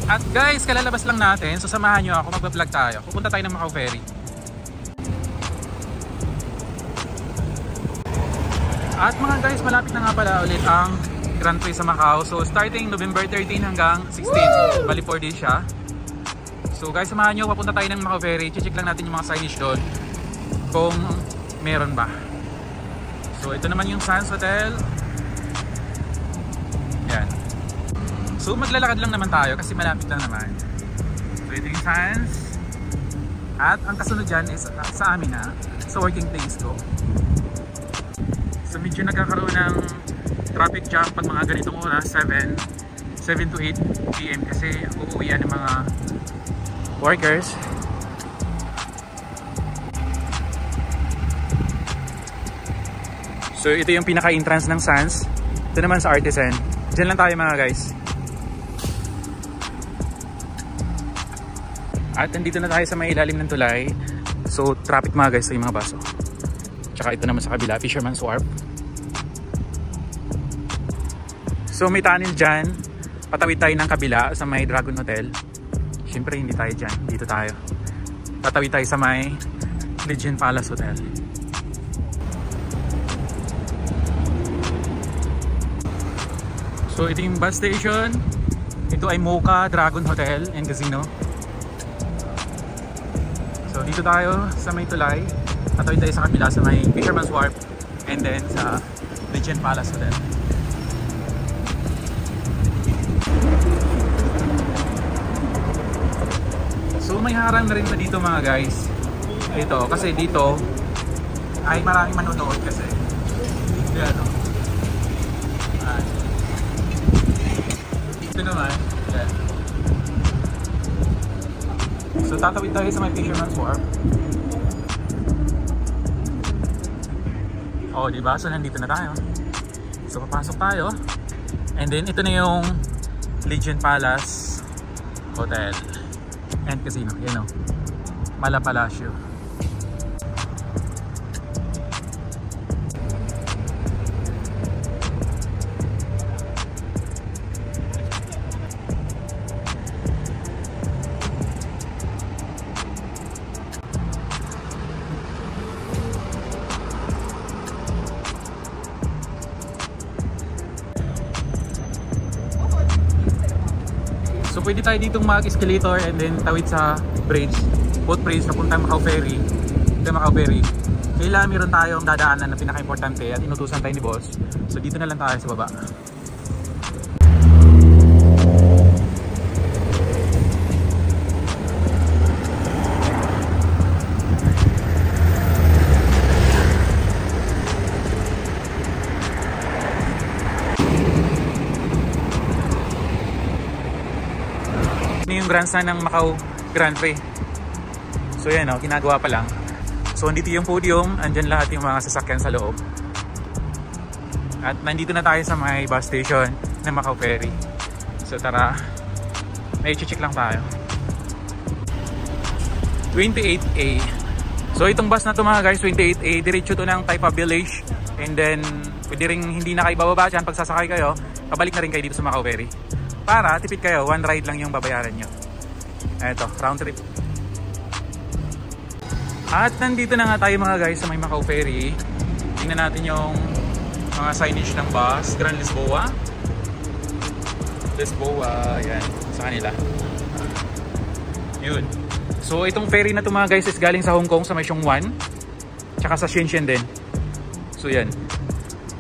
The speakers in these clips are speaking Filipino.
At guys, kalalabas lang natin. So samahan nyo ako, magpa-vlog tayo. Pupunta tayo ng Macau Ferry. At mga guys, malapit na nga pala ulit ang Grand Prix sa Macau. So starting November 13 hanggang 16. Bali 4 days siya. So guys, samahan nyo, papunta tayo ng Macau Ferry. Check lang natin yung mga signage doon kung meron ba. So ito naman yung Sands Hotel. Yan. So maglalakad lang naman tayo kasi malapit lang naman. So ito yung Sands. At ang kasunod dyan is sa amin na, sa working place ko. So medyo nagkakaroon ng traffic jam pag mga ganitong oras, 7 to 8 PM kasi uuwian ng mga workers. So ito yung pinaka-entrance ng Sands. Ito naman sa Artisan. Diyan lang tayo mga guys. At nandito na tayo sa may ilalim ng tulay. So traffic mga guys sa yung mga baso. Tsaka ito naman sa kabila, Fisherman's Wharf. So may tunnel dyan. Patawid tayo ng kabila sa may Dragon Hotel. Siyempre hindi tayo dyan. Dito tayo. Patawid tayo sa may Legion Palace Hotel. So ito yung bus station. Ito ay Mocha Dragon Hotel and Casino. So dito tayo sa may tulay. Patawid tayo sa kabila sa may Fisherman's Wharf and then sa Legion Palace Hotel. So may harang na rin pa dito mga guys. Ito kasi dito ay maraming manonood kasi. Yan o. Ito naman. Yan. So tatawid tayo sa may Fisherman's Wharf. Oh, diba? So nandito na tayo. So papasok tayo. And then ito na yung Legion Palace Hotel and Casino. Yan o. Mala Palacio. So pwede tayo ditong mag-escalator and then tawid sa bridge, boat bridge na puntang Macau Ferry. Ito Macau Ferry. Kailangan meron tayong dadaanan na pinaka-importante at inutusan tayo ni boss. So dito na lang tayo sa baba. Ini yung grandstand ng Macau Grand Prix. So yan o, ginagawa pa lang. So nandito yung podium, andyan lahat yung mga sasakyan sa loob. At nandito na tayo sa may bus station ng Macau Ferry. So tara, may check lang tayo. 28A. So itong bus na to mga guys, 28A, diretso to ng Taipa Village. And then pwede rin hindi na kayo bababa dyan pag sasakay kayo, pabalik na rin kayo dito sa Macau Ferry. Para tipid kayo, one ride lang yung babayaran nyo. Eto, round trip. At nandito na nga tayo mga guys sa may Macau Ferry. Tingnan natin yung mga signage ng bus. Grand Lisboa. Lisboa, yan, sa kanila. Yun. So itong ferry na to mga guys is galing sa Hong Kong sa may Xiongwan. Tsaka sa Shenzhen din. So yan.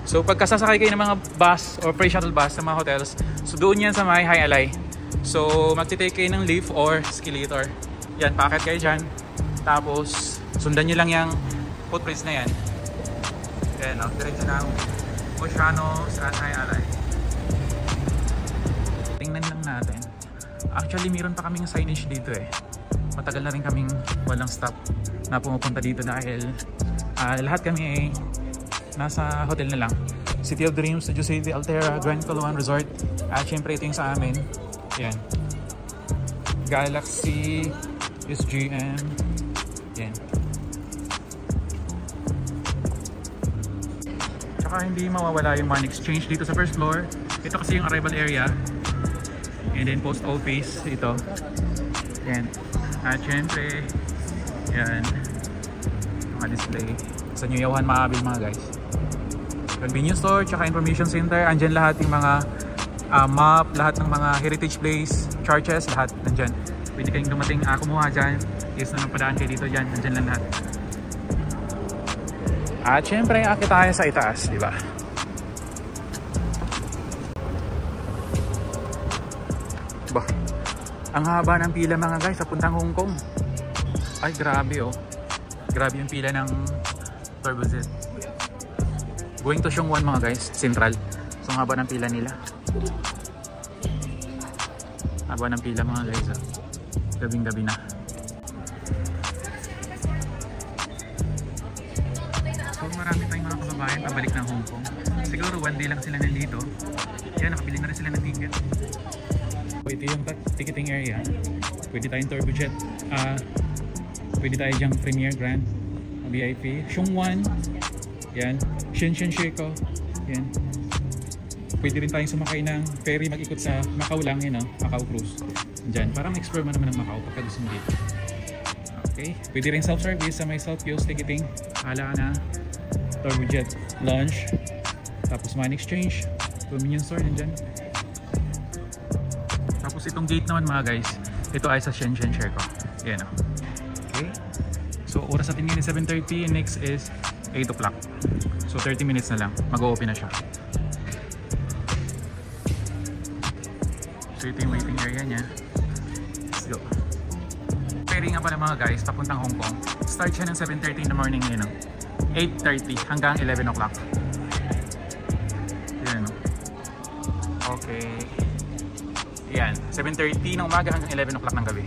So pagkasasakay kayo ng mga bus or free shuttle bus sa mga hotels, so doon yan sa may Hai Alai. So magti-take kayo ng lift or escalator. Yan, packet kayo dyan. Tapos sundan nyo lang yung footbridge na yan. Yan o, diretso ng Oceano sa Hai Alai. Tingnan lang natin. Actually meron pa kaming signage dito eh. Matagal na rin kaming walang stop na pumupunta dito dahil lahat kami ay nasa hotel na lang. City of Dreams, Jose de Altera, Grand Caloan Resort. At syempre ito yung sa amin. Yan. Galaxy, SGM. Yan. Tsaka hindi mawawala yung money exchange dito sa first floor. Ito kasi yung arrival area. And then post office ito. Yan. At syempre, yan. Mga display. Sa New Yauhan Maabil mga guys. Convenience store, tsaka information center. Andyan lahat yung mga map, lahat ng mga heritage place, churches, lahat nandyan. Pwede kayong dumating, kumuha dyan. Is na padaan kayo dito dyan. Nandyan lang lahat. At syempre, akit tayo sa itaas, di ba? Bah, ang haba ng pila mga guys sa puntang Hong Kong. Ay, grabe oh. Grabe yung pila ng Turbojet. Going to Sheung Wan mga guys, Central. So ang haba ng pila nila. Haba ng pila mga guys. Gabing-gabi na. So marami tayong mga kababayan pabalik ng Hong Kong. Siguro one day lang sila nandito. Yan, nakabili na rin sila ng ticket. So ito yung ticketing area. Pwede tayong Turbojet. Pwede tayo dyang Premier Grand, VIP, Sheung Wan. Yan, Shenzhen Shekou. Yan. Pwede rin tayong sumakay ng ferry mag-ikot sa Macau lang yun, Macau Cruise. Diyan, para ma-explore mo naman ng Macau pagka gusto mo dito. Okay, pwede rin self-service sa may self-kiosk ticketing. Hala na, Turbojet Lounge. Tapos money exchange, convenience store nandyan. Tapos itong gate naman mga guys, ito ay sa Shenzhen Shekou. Yan o. Okay, so oras natin ngayon is 7:30 and next is 8 o'clock. So 30 minutes na lang, mag-o-open na siya. So ito yung waiting area niya. Let's go. Ferry nga pala mga guys, papuntang Hong Kong. Start siya ng 7:30 in the morning ngayon. 8:30 hanggang 11 o'clock. Yan. Okay. Yan, 7:30 ng umaga hanggang 11 o'clock ng gabi.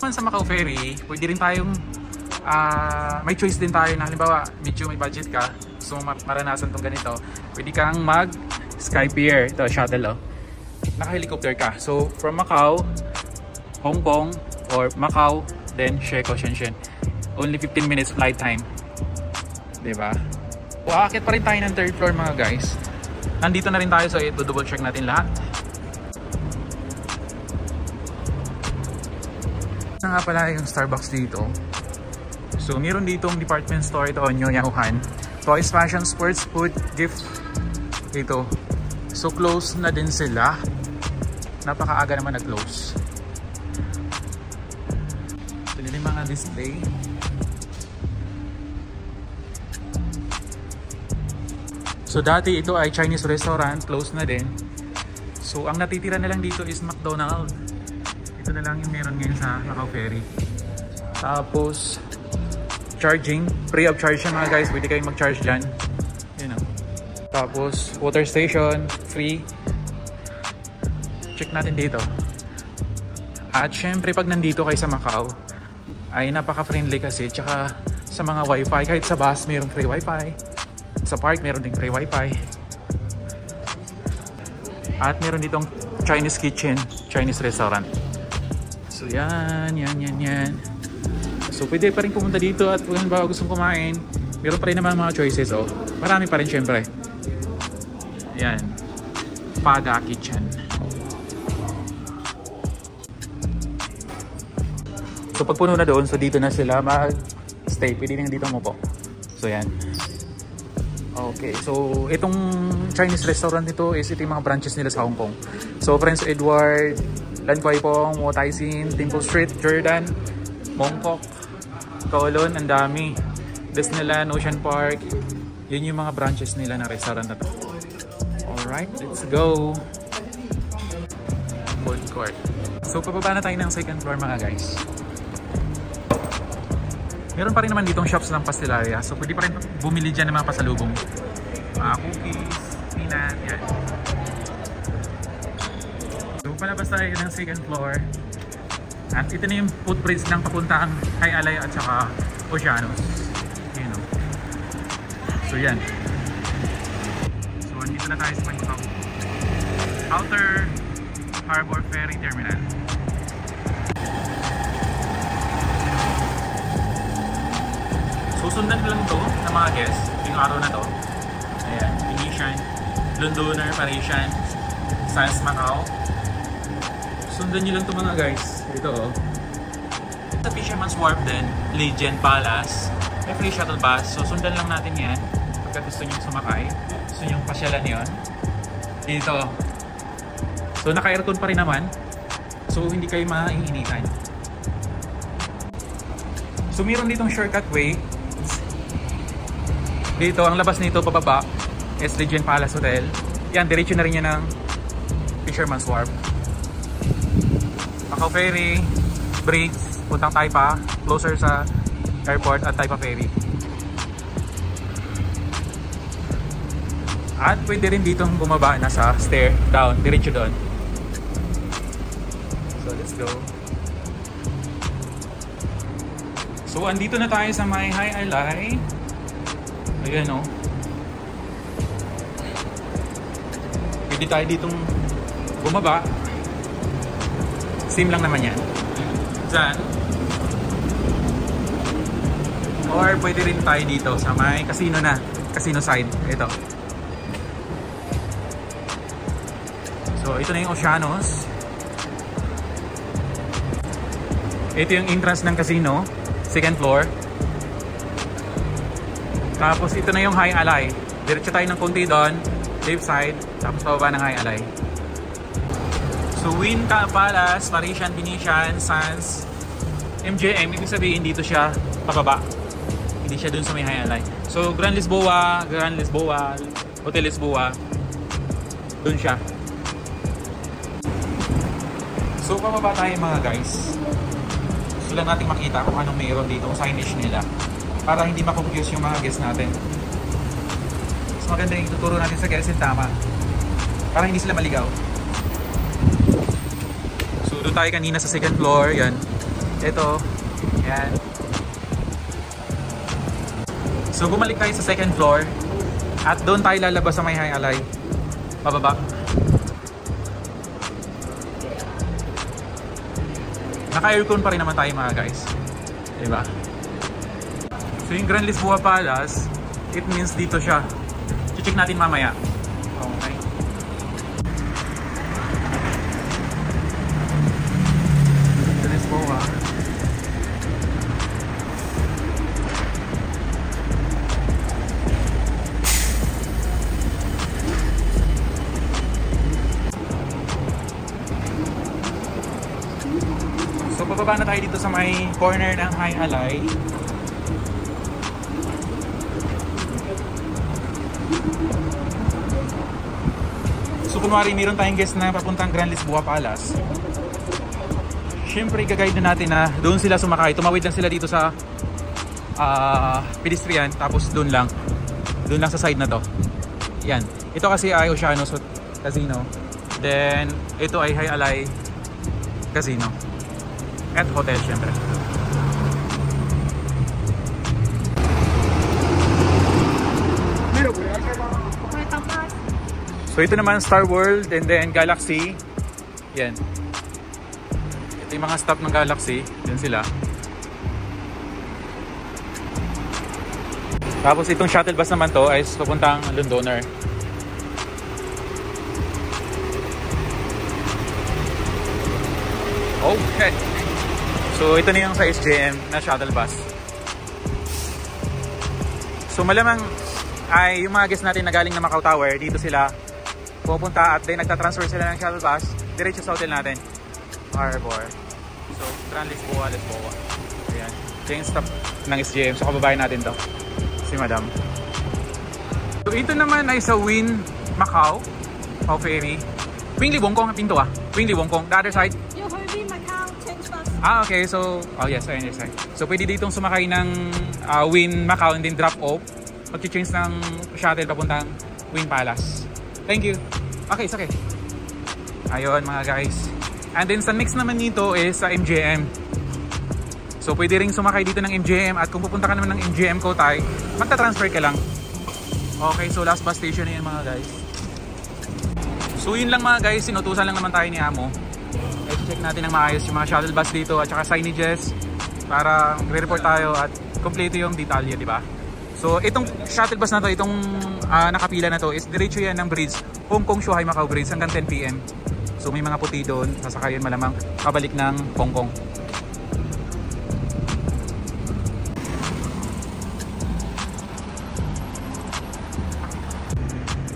Sa Macau Ferry, pwede rin tayong may choice din tayo na halimbawa medyo may budget ka, so maranasan tong ganito, pwede kang mag Sky Pier, ito shuttle naka-helicopter ka, so from Macau, Hong Kong or Macau, then Shekou, Shenzhen, only 15 minutes flight time, diba? Aakit pa rin tayo ng 3rd floor mga guys. Nandito na rin tayo, so ito double check natin lahat. Nga pala yung Starbucks dito. So meron ditong department store ito, New Yauhan. Toys, fashion, sports, food, gift dito. So close na din sila. Napakaaga naman nag-close. Ito nila yung mga display. So dati ito ay Chinese restaurant, close na din. So ang natitira na lang dito is McDonald's. Ito na lang yung meron ngayon sa Macau Ferry. Tapos charging, free of charge siya mga guys, pwede kayong mag-charge dyan. Tapos water station, free. Check natin dito. At syempre pag nandito kayo sa Macau ay napaka-friendly kasi, tsaka sa mga wifi, kahit sa bus mayroong free wifi, sa park mayroon ding free wifi. At meron ditong Chinese kitchen, Chinese restaurant. So yan. So pwede pa rin pumunta dito at kung ba gustong kumain, meron pa rin naman mga choices. Marami pa rin syempre. Yan, Paga Kitchen. So pag puno na doon, so dito na sila mag-stay. Pwede nang dito mo po. So yan. Okay, so itong Chinese restaurant nito is ito yung mga branches nila sa Hong Kong. So Prince Edward, Lan Kwai Fong, Wo Tai Sin, Temple Street, Jordan, Mong Kok, Kowloon, ang dami. Disneyland, Ocean Park. Yun yung mga branches nila na restaurant na to. Alright, let's go. Food court. So pababa na tayo ng 2nd floor mga guys. Meron pa rin naman ditong shops ng pastelaria. So pwede pa rin bumili dyan ng mga pasalubong. Mga cookies, peanut, yan. So palabas tayo ng 2nd floor. At ito na yung footprints ng papuntang Hai Alai at saka Oceanos. So yan. So andito na tayo sa Macau Outer Harbor Ferry Terminal. Susundan lang to ng mga guests yung araw na to. Ayan, Venetian, Londoner, Parisian, Sans Macau, Sundan nyo lang ito mga guys. Ito oh. Sa Fisherman's Wharf din, Legend Palace, may free shuttle bus. So sundan lang natin yan. Pagka gusto nyo sumakay. Gusto nyo pasyalan yun. Dito. So naka-aircon pa rin naman. So hindi kayo maiinitan. So meron ditong shortcut way. Dito, ang labas nito pababa is Legend Palace Hotel. Yan, diretso na rin yan ng Fisherman's Wharf. Macau Ferry, bridge, puntang Taipa, closer sa airport at Taipa Ferry. At pwede rin ditong bumaba na sa stair, down, diretso doon. So let's go. So andito na tayo sa may Hai Alai. Ayan o. Pwede tayo ditong bumaba. Same lang naman yan. Diyan. Or pwede rin tayo dito sa may casino na. Casino side. Ito. So ito na yung Oceanos. Ito yung entrance ng casino. Second floor. Tapos ito na yung Hai Alai. Diretso tayo ng konti doon, left side, tapos pababa ng Hai Alai. So Wynn Palace, Parisian, Venetian, Sands, MJM, ibig sabihin dito siya pababa. Hindi siya dun sa may Hai Alai. So Grand Lisboa, Hotel Lisboa, dun siya. So pababa tayo mga guys. Gusto lang natin makita kung anong mayroon dito, kung signage nila. Para hindi ma-confuse yung mga guests natin. Mas maganda yung tuturo natin sa guests yung tama. Para hindi sila maligaw. So doon tayo kanina sa second floor. Yan. Ito. Yan. So bumalik tayo sa second floor. At doon tayo lalabas sa may Hai Alai. Pababa. Naka-aircon pa rin naman tayo mga guys. Diba? So yung Grand Lisboa Palace, it means dito siya. Check natin mamaya. Okay. Grand Lisboa. So bababa na tayo dito sa may corner ng Hai Alai. So kunwari meron tayong guest na papuntang Grand Lisboa Palace. Siyempre gagayad na natin na doon sila sumakay. Tumawid lang sila dito sa pedestrian, tapos doon lang sa side na to. Yan. Ito kasi ay Oceanos Casino. Then ito ay Hai Alai Casino at hotel siyempre. So ito naman Star World and then Galaxy. Yan. Ito yung mga stop ng Galaxy. Yan sila. Tapos itong shuttle bus naman to ay papuntang Londoner. Okay. So ito na yung sa SJM na shuttle bus. So malamang ay yung mga guests natin na galing na Macau Tower, dito sila pupunta at then nagtatransfer sila ng shuttle bus diretso sa hotel natin, Harbor. So Grand Lisboa. Ayan. Ito yung stop ng SJM. So kababayan natin to, si Madam. So ito naman ay sa Wynn Macau Ferry. Wing Li Wong Kong ang pinto Wing Li Wong Kong. The other side? Yung Wynn Macau change bus. Okay. So, oh yes, I understand. So pwede ditong sumakay ng Wynn Macau and then drop off. Mag-change ng shuttle papuntang Wynn Palace. Thank you. Okay, it's okay. Ayun mga guys. And then sa next naman nito is sa MJM. So pwede ring sumakay dito ng MJM at kung pupunta ka naman ng MJM Cotai, magta-transfer ka lang. Okay, so last bus station na yan mga guys. So yun lang mga guys, sinutusan lang naman tayo ni Amo. I-check natin ng maayos yung mga shuttle bus dito at saka signages para re-report tayo at kompleto yung detalye, di ba? So itong shuttle bus na to, itong nakapila na to is diretso yan ng bridge, Hong Kong Shuhai Macau Bridge hanggang 10 PM. So may mga puti doon, sasakayan malamang pabalik ng Hong Kong.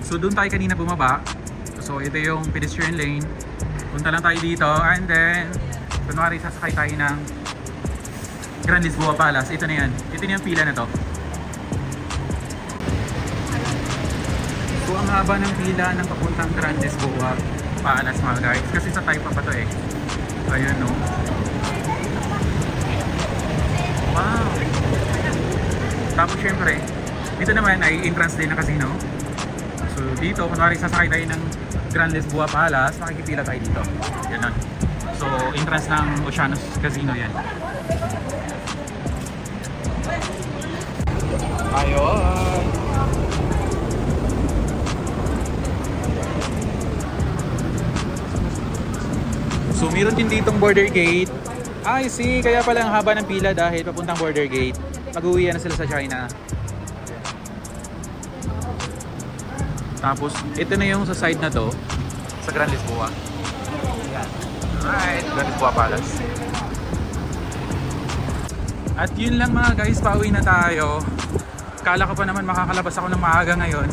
So doon tayo kanina bumaba. So ito yung pedestrian lane. Punta lang tayo dito and then kunwari sasakay tayo ng Grand Lisboa Palace. Ito na yan. Ito na yung pila na to. So ang haba ng pila ng papuntang Grand Lisboa Palace mga guys. Kasi sa Taipa pa to eh. Ayun no. Wow. Tapos syempre, dito naman ay entrance din ng casino. So dito, kunwari sasakay tayo ng Grand Lisboa Palace, makikipila tayo dito. Yan. So entrance ng Oceanos Casino yan. Ayun. So meron din ditong border gate. I see, kaya pala ang haba ng pila dahil papuntang border gate. Mag-uwi na sila sa China. Tapos ito na yung sa side na to sa Grand Lisboa. Yan. Alright, Grand Lisboa Palace. At yun lang mga guys, pauwi na tayo. Kala ko pa naman makakalabas ako ng maaga ngayon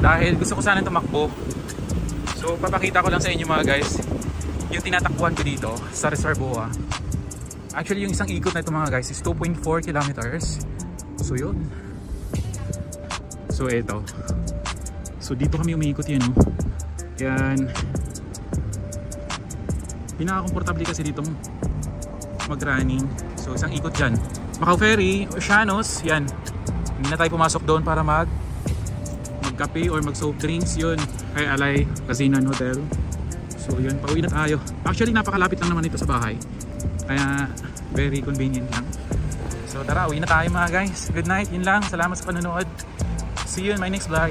dahil gusto ko sana tumakbo. So papakita ko lang sa inyo mga guys yung tinatakbuhan ko dito sa Reservoir. Actually yung isang ikot na ito mga guys is 2.4 kilometers. So yun. So eto. So dito kami umiikot yun. Yan. Pinaka-komportable kasi ditong mag-running. So isang ikot dyan. Macau Ferry, Oceanos, yan. Hindi na tayo pumasok doon para magkape or mag-soft drinks. Yun, kay Alay Casino and Hotel. So yun, pauwi na tayo. Actually napakalapit lang naman ito sa bahay. Kaya very convenient lang. So tara, uwi na tayo mga guys. Good night, yun lang. Salamat sa panonood. See you in my next vlog.